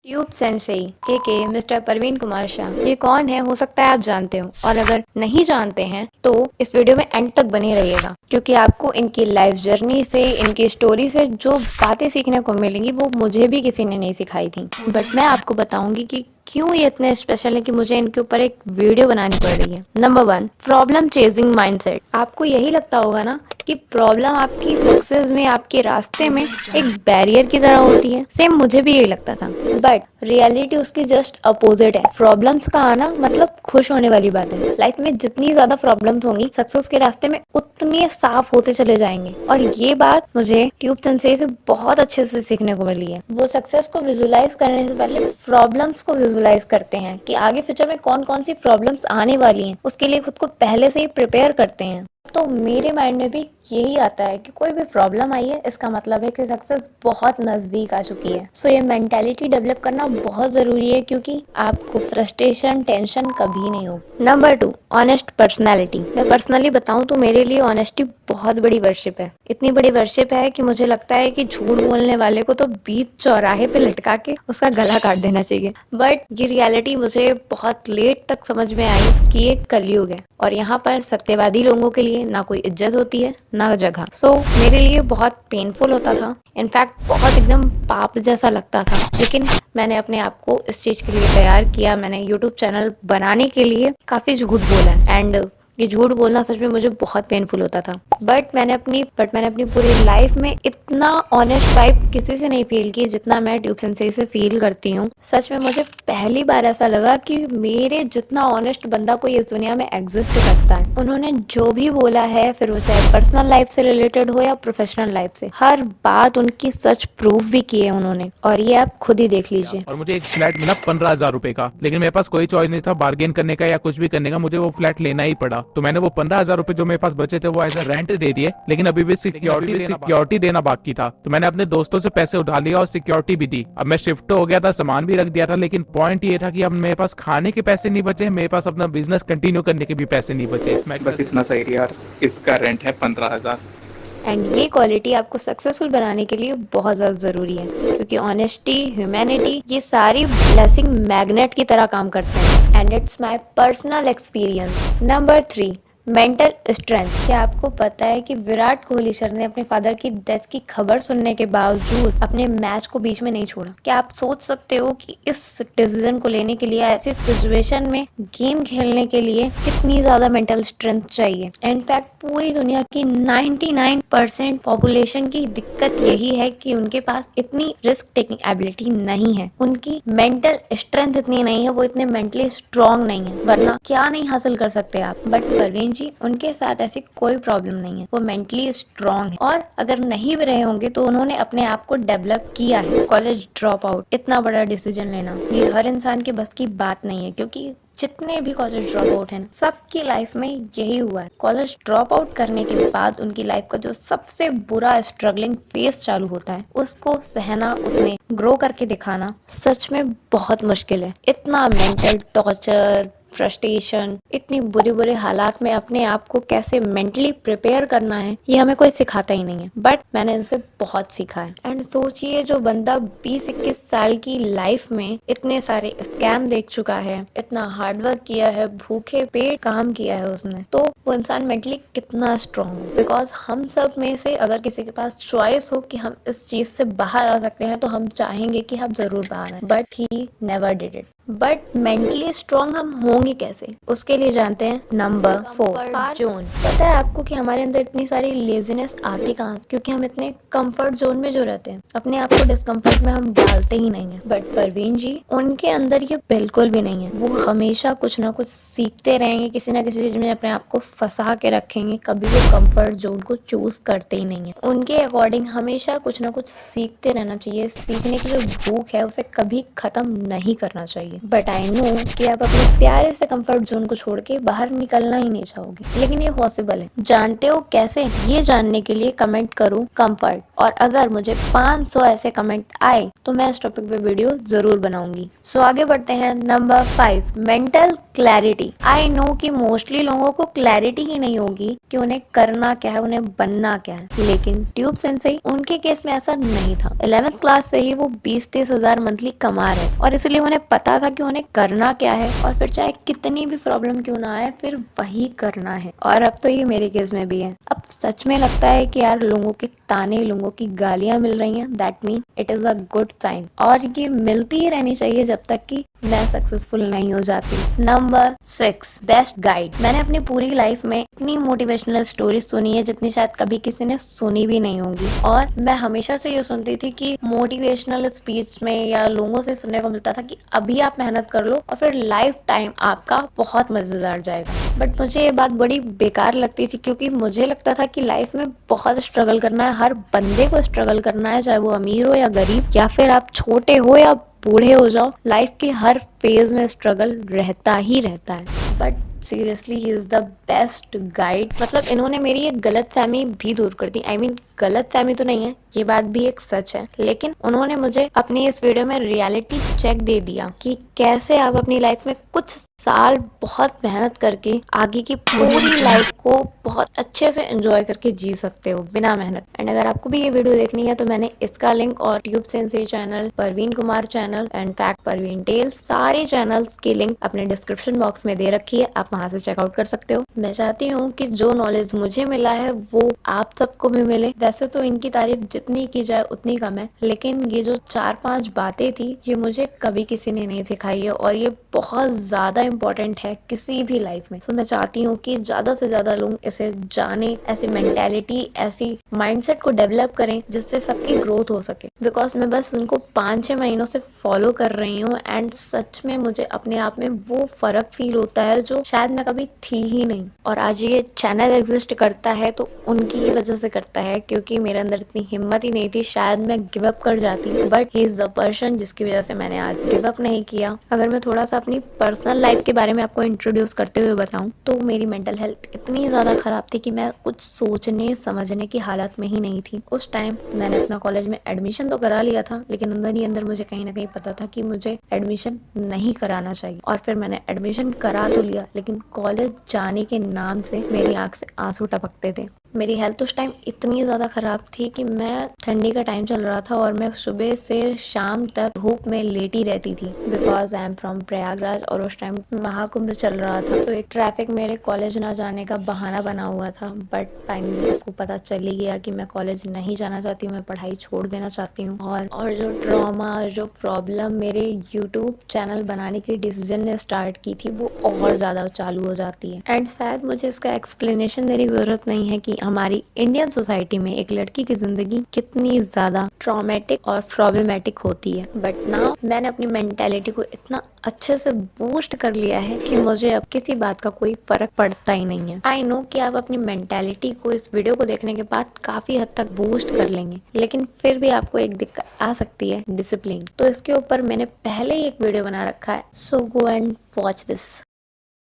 Tube Sensei के mister Parveen Kumar Shah, ये कौन है? हो सकता है आप जानते हो, और अगर नहीं जानते हैं तो इस वीडियो में एंड तक बने रहिएगा, क्योंकि आपको इनकी लाइफ जर्नी से, इनकी स्टोरी से जो बातें सीखने को मिलेंगी वो मुझे भी किसी ने नहीं सिखाई थी। बट मैं आपको बताऊंगी कि क्यों ये इतने स्पेशल है कि मुझे इनके ऊपर एक वीडियो बनानी पड़ रही है। Number 1, problem chasing mindset. आपको यही लगता होगा ना कि प्रॉब्लम आपकी सक्सेस में, आपके रास्ते में एक बैरियर की तरह होती है। सेम मुझे भी यही लगता था, बट रियलिटी उसकी जस्ट अपोजिट है। प्रॉब्लम्स का आना मतलब खुश होने वाली बात है। लाइफ में जितनी ज्यादा प्रॉब्लम्स होंगी, सक्सेस के रास्ते में उतने साफ होते चले जाएंगे। और ये बात मुझे ट्यूब सेंसेई से बहुत अच्छे से सीखने को मिली है। वो सक्सेस को विजुलाइज करने से पहले प्रॉब्लम्स को विजुलाइज करते हैं कि आगे फ्यूचर में कौन कौन सी प्रॉब्लम्स आने वाली हैं, उसके लिए खुद को पहले से ही प्रिपेयर करते हैं। तो मेरे माइंड में भी यही आता है कि कोई भी प्रॉब्लम आई है, इसका मतलब है कि सक्सेस बहुत नजदीक आ चुकी है। सो ये मेंटालिटी डेवलप करना बहुत जरूरी है, क्योंकि आपको फ्रस्ट्रेशन, टेंशन कभी नहीं हो। Number 2, honest personality. मैं पर्सनली बताऊं तो मेरे लिए ऑनेस्टी बहुत बड़ी वर्शिप है। इतनी बड़ी वर्शिप है कि मुझे लगता है कि झूठ बोलने वाले को तो बीच चौराहे पे लटका के उसका गला काट देना चाहिए। बट ये रियलिटी मुझे बहुत लेट तक समझ में आई कि ये कलयुग है, और यहाँ पर सत्यवादी लोगों के लिए ना कोई इज्जत होती है ना जगह। सो मेरे लिए बहुत पेनफुल होता था, इनफैक्ट बहुत एकदम पाप जैसा लगता था। लेकिन मैंने अपने आप को इस चीज के लिए तैयार किया। मैंने यूट्यूब चैनल बनाने के लिए काफी झूठ बोला, एंड ये झूठ बोलना सच में मुझे बहुत पेनफुल होता था। बट मैंने अपनी पूरी लाइफ में इतना ऑनेस्ट वाइब किसी से नहीं फील की जितना मैं ट्यूब सेंसेई से फील करती हूँ। सच में मुझे पहली बार ऐसा लगा कि मेरे जितना ऑनेस्ट बंदा कोई इस दुनिया में एग्जिस्ट करता है। उन्होंने जो भी बोला है, फिर वो चाहे पर्सनल लाइफ से रिलेटेड हो या प्रोफेशनल लाइफ से, हर बात उनकी सच प्रूव भी की है उन्होंने, और ये आप खुद ही देख लीजिए। और मुझे एक फ्लैट मिला 15,000 रुपए का, लेकिन मेरे पास कोई चॉइस नहीं था बार्गेन करने का या कुछ भी करने का, मुझे वो फ्लैट लेना ही पड़ा। तो मैंने वो 15,000 रुपए जो मेरे पास बचे थे वो एज अ रेंट दे दिए, लेकिन अभी भी सिक्योरिटी देना बाकी था। तो मैंने अपने दोस्तों से पैसे उठा लिया और सिक्योरिटी भी दी। अब मैं शिफ्ट हो गया था, सामान भी रख दिया था, लेकिन पॉइंट ये था कि अब मेरे पास खाने के पैसे नहीं बचे, मेरे पास अपना बिजनेस कंटिन्यू करने के भी पैसे नहीं बचे। बस इतना सही यार, इसका रेंट है 15,000। एंड ये क्वालिटी आपको सक्सेसफुल बनाने के लिए बहुत ज़्यादा ज़रूरी है, क्योंकि ऑनेस्टी, ह्यूमैनिटी, ये सारी ब्लेसिंग मैग्नेट की तरह काम करते हैं। And it's my personal experience. Number 3, mental strength. क्या आपको पता है कि विराट कोहली सर ने अपने फादर की डेथ की खबर सुनने के बावजूद अपने मैच को बीच में नहीं छोड़ा? क्या आप सोच सकते हो कि इस डिसीजन को लेने के लिए, ऐसी सिचुएशन में गेम खेलने के लिए कितनी ज्यादा मेंटल स्ट्रेंथ चाहिए? इनफैक्ट पूरी दुनिया की 99% पॉपुलेशन की दिक्कत यही है कि उनके पास इतनी रिस्क टेकिंग एबिलिटी नहीं है, उनकी मेंटल स्ट्रेंथ इतनी नहीं है, वो इतने मेंटली स्ट्रांग नहीं है, वरना क्या नहीं हासिल कर सकते आप। बट परवीन जी, उनके साथ ऐसी कोई प्रॉब्लम नहीं है, वो मेंटली स्ट्रांग है, और अगर नहीं भी रहे होंगे तो उन्होंने अपने आप को डेवलप किया है। कॉलेज ड्रॉप आउट, इतना बड़ा डिसीजन लेना, ये हर इंसान के बस की बात नहीं है, क्योंकि जितने भी कॉलेज ड्रॉप आउट हैं, सबकी लाइफ में यही हुआ है। कॉलेज ड्रॉप आउट करने के बाद उनकी लाइफ का जो सबसे बुरा स्ट्रगलिंग फेज चालू होता है, उसको सहना, उसमें ग्रो करके दिखाना सच में बहुत मुश्किल है। इतना मेंटल टॉर्चर, फ्रस्ट्रेशन, इतनी बुरे बुरे हालात में अपने आप को कैसे मेंटली प्रिपेयर करना है, ये हमें कोई सिखाता ही नहीं है। बट मैंने इनसे बहुत सीखा है। एंड सोचिए, जो बंदा 20-21 साल की लाइफ में इतने सारे स्कैम देख चुका है, इतना हार्डवर्क किया है, भूखे पेट काम किया है उसने, तो वो इंसान मेंटली कितना स्ट्रांग हो। बिकॉज हम सब में से अगर किसी के पास चॉइस हो कि हम इस चीज से बाहर आ सकते हैं, तो हम चाहेंगे कि हम जरूर बाहर आए, but he never did it. But mentally strong हम होंगे कैसे, उसके लिए जानते हैं नंबर 4, जोन। पता है आपको कि हमारे अंदर इतनी सारी लेजीनेस आती कहाँ से? क्योंकि हम इतने कंफर्ट जोन में जो रहते हैं, अपने आप को डिस्कम्फर्ट में हम डालते ही नहीं है। बट परवीन जी, उनके अंदर ये बिल्कुल भी नहीं है। वो हमेशा कुछ ना कुछ सीखते रहेंगे, किसी ना किसी चीज में अपने आप को फंसा के रखेंगे, कभी वो कंफर्ट जोन को चूज करते ही नहीं है। उनके अकॉर्डिंग हमेशा कुछ ना कुछ सीखते रहना चाहिए। सीखने की जो भूख है उसे कभी खत्म नहीं करना चाहिए। बट आई नो कि आप अपने प्यारे से कंफर्ट जोन को छोड़ के बाहर निकलना ही नहीं चाहोगे, लेकिन ये पॉसिबल है। जानते हो कैसे? ये जानने के लिए कमेंट करो कंफर्ट, और अगर मुझे 500 ऐसे कमेंट आए तो मैं इस टॉपिक पे वीडियो जरूर बनाऊंगी। सो आगे बढ़ते हैं। Number 5, mental clarity. I know कि मोस्टली लोगों को क्लैरिटी ही नहीं होगी कि उन्हें करना क्या है, उन्हें बनना क्या है, लेकिन ट्यूब सेंसेई उनके केस में ऐसा नहीं था। 11th क्लास से ही वो 20-30 हजार मंथली कमा रहे और इसलिए उन्हें पता था कि उन्हें करना क्या है और फिर चाहे कितनी भी प्रॉब्लम क्यों ना आए फिर वही करना है। और अब तो ये मेरे केस में भी है। अब सच में लगता है कि यार लोगों के ताने, लोगों की गालियां मिल रही हैं, that mean it is a good sign, और ये मिलती ही रहनी चाहिए जब तक कि मैं सक्सेसफुल नहीं हो जाती। Number 6, best guide. मैंने अपनी पूरी लाइफ में इतनी मोटिवेशनल स्टोरी सुनी है जितनी शायद कभी किसी ने सुनी भी नहीं होंगी, और मैं हमेशा से ये सुनती थी कि मोटिवेशनल स्पीच में या लोगों से सुनने को मिलता था कि अभी आप मेहनत कर लो और फिर लाइफ टाइम आपका बहुत मजेदार जाएगा। बट मुझे ये बात बड़ी बेकार लगती थी, क्योंकि मुझे लगता था कि लाइफ में बहुत स्ट्रगल करना है, हर बंदे को स्ट्रगल करना है, चाहे वो अमीर हो या गरीब, या फिर आप छोटे हो या बूढ़े हो जाओ, लाइफ के हर फेज में स्ट्रगल रहता ही रहता है। But seriously he is the best guide. मतलब इन्होंने मेरी एक गलत फहमी भी दूर कर दी। आई मीन गलत फहमी तो नहीं है, ये बात भी एक सच है, लेकिन उन्होंने मुझे अपनी इस वीडियो में रियलिटी चेक दे दिया कि कैसे आप अपनी लाइफ में कुछ साल बहुत मेहनत करके आगे की पूरी लाइफ को बहुत अच्छे से एंजॉय करके जी सकते हो बिना मेहनत। एंड अगर आपको भी ये वीडियो देखनी है तो मैंने इसका लिंक और tube sensei channel, Parveen Kumar channel and fact Parveen tales, सारे चैनल्स की लिंक अपने डिस्क्रिप्शन बॉक्स में दे रखी है, आप वहां से चेकआउट कर सकते हो। मैं चाहती हूँ कि जो नॉलेज मुझे मिला है वो आप सबको भी मिले। वैसे तो इनकी तारीफ जितनी की जाए उतनी कम है, लेकिन ये जो 4-5 बातें थी ये मुझे कभी किसी ने नहीं सिखाई है, और ये बहुत ज्यादा इम्पोर्टेंट है किसी भी लाइफ में। तो मैं चाहती हूँ कि ज्यादा से ज्यादा लोग इसे जाने, ऐसी मेंटेलिटी, ऐसी माइंडसेट को डेवलप करें जिससे सबकी ग्रोथ हो सके। बिकॉज मैं बस उनको 5-6 महीनों से फॉलो कर रही हूँ एंड सच में मुझे अपने आप में वो फर्क फील होता है जो शायद मैं कभी थी ही नहीं। और आज ये चैनल एग्जिस्ट करता है तो उनकी ही वजह से करता है, क्योंकि मेरे अंदर इतनी हिम्मत ही नहीं थी, शायद मैं गिव अप कर जाती। But he is the person जिसकी वजह से मैंने आज गिव अप नहीं किया। अगर मैं थोड़ा सा अपनी पर्सनल लाइफ के बारे में आपको इंट्रोड्यूस करते हुए बताऊं तो मेरी मेंटल हेल्थ इतनी ज्यादा खराब थी कि मैं कुछ सोचने समझने की हालत में ही नहीं थी। उस टाइम मैंने अपना कॉलेज में एडमिशन तो करा लिया था, लेकिन अंदर ही अंदर मुझे कहीं ना कहीं पता था कि मुझे एडमिशन नहीं कराना चाहिए। और फिर मैंने एडमिशन करा तो लिया, लेकिन कॉलेज जाने के नाम से मेरी आंख से आंसू टपकते थे। मेरी हेल्थ उस टाइम इतनी ज़्यादा ख़राब थी कि मैं, ठंडी का टाइम चल रहा था और मैं सुबह से शाम तक धूप में लेटी रहती थी, because I am from Prayagraj और उस टाइम महाकुंभ चल रहा था। तो एक ट्रैफिक मेरे कॉलेज ना जाने का बहाना बना हुआ था। बट फाइनली सबको पता चल ही गया कि मैं कॉलेज नहीं जाना चाहती हूँ, मैं पढ़ाई छोड़ देना चाहती हूँ। और जो ड्रामा, जो प्रॉब्लम मेरे यूट्यूब चैनल बनाने की डिसीजन ने स्टार्ट की थी वो और ज़्यादा चालू हो जाती है। एंड शायद मुझे इसका एक्सप्लेनेशन देने की ज़रूरत नहीं है कि हमारी इंडियन सोसाइटी में एक लड़की की जिंदगी कितनी ज्यादा ट्रॉमेटिक और प्रॉब्लमेटिक होती है। बट नाउ मैंने अपनी मेंटेलिटी को इतना अच्छे से बूस्ट कर लिया है कि मुझे अब किसी बात का कोई फर्क पड़ता ही नहीं है। आई नो कि आप अपनी मेंटेलिटी को इस वीडियो को देखने के बाद काफी हद तक बूस्ट कर लेंगे, लेकिन फिर भी आपको एक दिक्कत आ सकती है, डिसिप्लिन। तो इसके ऊपर मैंने पहले ही एक वीडियो बना रखा है, सो गो एंड वॉच दिस।